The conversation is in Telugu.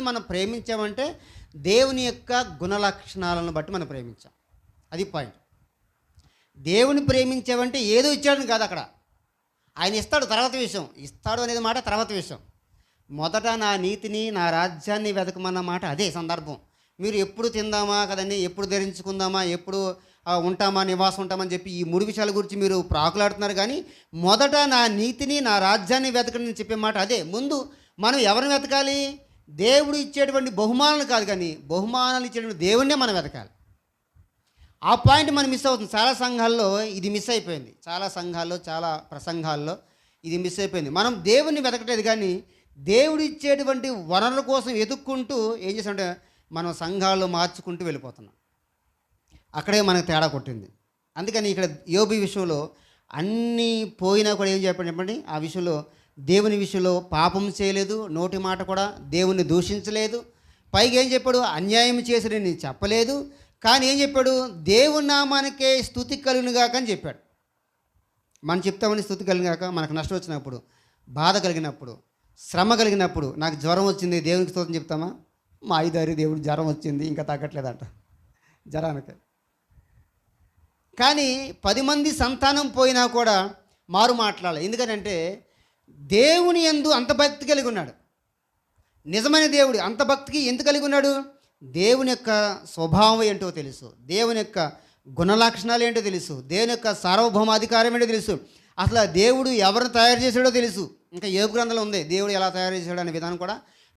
మనం ప్రేమించామంటే దేవుని యొక్క గుణలక్షణాలను బట్టి మనం ప్రేమించాం. అది పాయింట్. దేవుని ప్రేమించామంటే ఏదో ఇచ్చాడని కాదు అక్కడ. ఆయన ఇస్తాడు, తర్వాత విషయం. ఇస్తాడు అనేది మాట తర్వాత విషయం. మొదట నా నీతిని, నా రాజ్యాన్ని వెతకమన్న మాట అదే సందర్భం. మీరు ఎప్పుడు తిందామా కదండి, ఎప్పుడు ధరించుకుందామా, ఎప్పుడు ఉంటామా, నివాసం ఉంటామని చెప్పి ఈ 3 విషయాల గురించి మీరు ప్రాకులాడుతున్నారు. కానీ మొదట నా నీతిని, నా రాజ్యాన్ని వెతకని చెప్పే మాట అదే. ముందు మనం ఎవరిని వెతకాలి? దేవుడు ఇచ్చేటువంటి బహుమానాలు కాదు, కానీ బహుమానాలు ఇచ్చేటువంటి దేవుణ్ణే మనం వెతకాలి. ఆ పాయింట్ మనం మిస్ అవుతుంది. చాలా సంఘాల్లో ఇది మిస్ అయిపోయింది. చాలా సంఘాల్లో, చాలా ప్రసంగాల్లో ఇది మిస్ అయిపోయింది. మనం దేవుణ్ణి వెతకట్లేదు, కానీ దేవుడు ఇచ్చేటువంటి వనరుల కోసం ఎదుక్కుంటూ ఏం చేసామంటే మనం సంఘాల్లో మార్చుకుంటూ వెళ్ళిపోతున్నాం. అక్కడే మనకు తేడా కొట్టింది. అందుకని ఇక్కడ యోబు విషయంలో అన్నీ పోయినా కూడా ఏం చెప్పండి, ఆ విషయంలో దేవుని విషయంలో పాపం చేయలేదు, నోటి మాట కూడా దేవుణ్ణి దూషించలేదు. పైగా ఏం చెప్పాడు? అన్యాయం చేసి నేను చెప్పలేదు. కానీ ఏం చెప్పాడు? దేవుని నామానికే స్తుతి కలుగునుగాక అని చెప్పాడు. మనం చెప్తామని స్తుతి కలిగినాక మనకు నష్టం వచ్చినప్పుడు, బాధ కలిగినప్పుడు, శ్రమ కలిగినప్పుడు, నాకు జ్వరం వచ్చింది దేవునికి స్తోత్రం చెప్తామా? మా ఐదారి దేవుడు జ్వరం వచ్చింది ఇంకా తగ్గట్లేదంట జ్వరానికి. కానీ 10 మంది సంతానం పోయినా కూడా మారు మాట్లాడాలి. ఎందుకంటే దేవుని యందు అంత భక్తి కలిగి ఉన్నాడు. నిజమైన దేవుడు అంత భక్తికి ఎందుకు కలిగి ఉన్నాడు? దేవుని యొక్క స్వభావం ఏంటో తెలుసు, దేవుని యొక్క గుణలక్షణాలు ఏంటో తెలుసు, దేవుని యొక్క సార్వభౌమాధికారం ఏంటో తెలుసు, అసలు దేవుడు ఎవరిని తయారు చేశాడో తెలుసు. ఇంకా యోబు గ్రంథంలో ఉంది దేవుడు ఎలా తయారు చేశాడు అనే విధానం కూడా